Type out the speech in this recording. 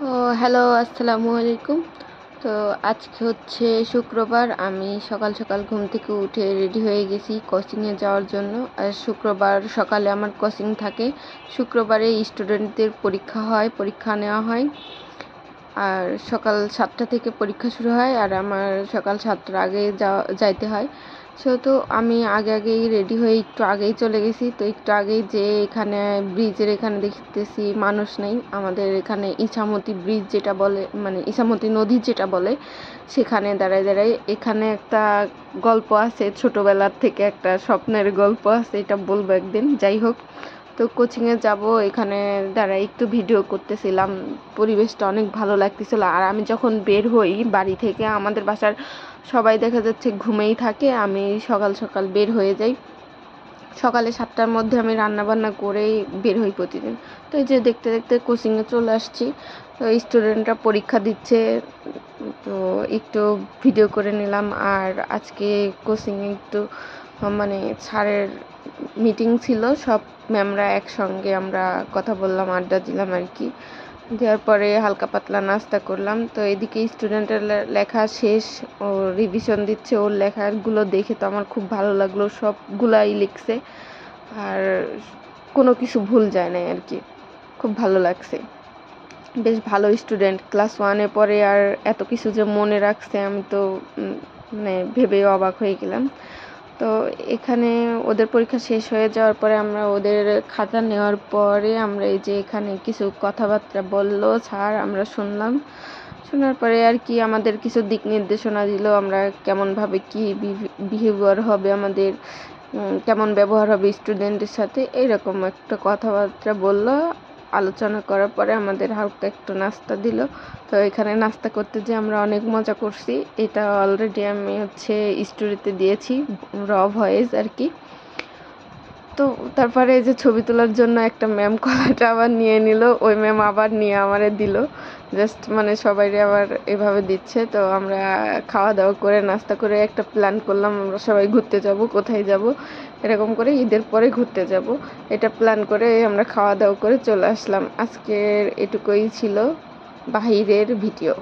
ও hello, আসসালামু আলাইকুম। তো আজকে হচ্ছে শুক্রবার। আমি সকাল সকাল ঘুম থেকে উঠে রেডি হয়ে গেছি কোচিংয়ে যাওয়ার জন্য। আর শুক্রবার সকালে আমার কোচিং থাকে। শুক্রবারে স্টুডেন্টদের পরীক্ষা হয়, পরীক্ষা নেওয়া হয়। আর সকাল 7টা থেকে পরীক্ষা শুরু হয়, আর আমার সকাল 7টার আগে যাইতে হয়। সেহেতু আমি আগেই রেডি হয়ে একটু আগেই চলে গেছি। তো একটু আগেই যে এখানে ব্রিজের এখানে দেখতেছি মানুষ নেই। আমাদের এখানে ইছামতি ব্রিজ যেটা বলে, মানে ইছামতি নদী যেটা বলে, সেখানে দাঁড়ায় এখানে একটা গল্প আছে, ছোটোবেলার থেকে একটা স্বপ্নের গল্প আছে, এটা বলবো একদিন। যাই হোক, তো কোচিংয়ে যাব, এখানে দাঁড়াই একটু ভিডিও করতেছিলাম। পরিবেশটা অনেক ভালো লাগতেছিল। আর আমি যখন বের হই বাড়ি থেকে, আমাদের বাসার সবাই দেখা যাচ্ছে ঘুমেই থাকে। আমি সকাল সকাল বের হয়ে যাই। সকালে 7টার মধ্যে আমি রান্না বান্না করেই বের হই প্রতিদিন। তো এই যে দেখতে দেখতে কোচিংয়ে চলে আসছি। তো স্টুডেন্টরা পরীক্ষা দিচ্ছে, তো একটু ভিডিও করে নিলাম। আর আজকে কোচিংয়ে একটু মানে স্যারের মিটিং ছিল, সব ম্যামরা একসঙ্গে আমরা কথা বললাম, আড্ডা দিলাম আর কি। দেওয়ার পরে হালকা পাতলা নাস্তা করলাম। তো এদিকে স্টুডেন্টের লেখা শেষ, ও রিভিশন দিচ্ছে। ওর লেখাগুলো দেখে তো আমার খুব ভালো লাগলো, সবগুলাই লিখছে আর কোনো কিছু ভুল যায় না আর কি। খুব ভালো লাগছে, বেশ ভালো স্টুডেন্ট। ক্লাস 1-এ পরে আর এত কিছু যে মনে রাখছে, আমি তো মানে ভেবেই অবাক হয়ে গেলাম। তো এখানে ওদের পরীক্ষা শেষ হয়ে যাওয়ার পরে আমরা ওদের খাতা নেওয়ার পরে আমরা এই যে এখানে কিছু কথাবার্তা বললো স্যার, আমরা শুনলাম। শোনার পরে আর কি আমাদের কিছু দিক নির্দেশনা দিল, আমরা কেমনভাবে কি বিহেভিয়ার হবে আমাদের, কেমন ব্যবহার হবে স্টুডেন্টের সাথে, এইরকম একটা কথাবার্তা বললো। আলোচনা করার পরে আমাদের হালকা একটু নাস্তা দিল। তো এখানে নাস্তা করতে যে আমরা অনেক মজা করছি। এটা অলরেডি আমি হচ্ছে স্টোরিতে দিয়েছি, র ভয়েস আর কি। তো তারপরে এই যে ছবি তোলার জন্য একটা ম্যাম কলাটা আবার নিয়ে নিল, ওই ম্যাম আবার নিয়ে আমারে দিল। জাস্ট মানে সবাইরে আবার এভাবে দিচ্ছে। তো আমরা খাওয়া দাওয়া করে নাস্তা করে একটা প্ল্যান করলাম, আমরা সবাই ঘুরতে যাব। কোথায় যাব, এরকম করে ঈদের পরে ঘুরতে যাব, এটা প্ল্যান করে আমরা খাওয়া দাওয়া করে চলে আসলাম। আজকের এটুকুই ছিল বাহিরের ভিডিও।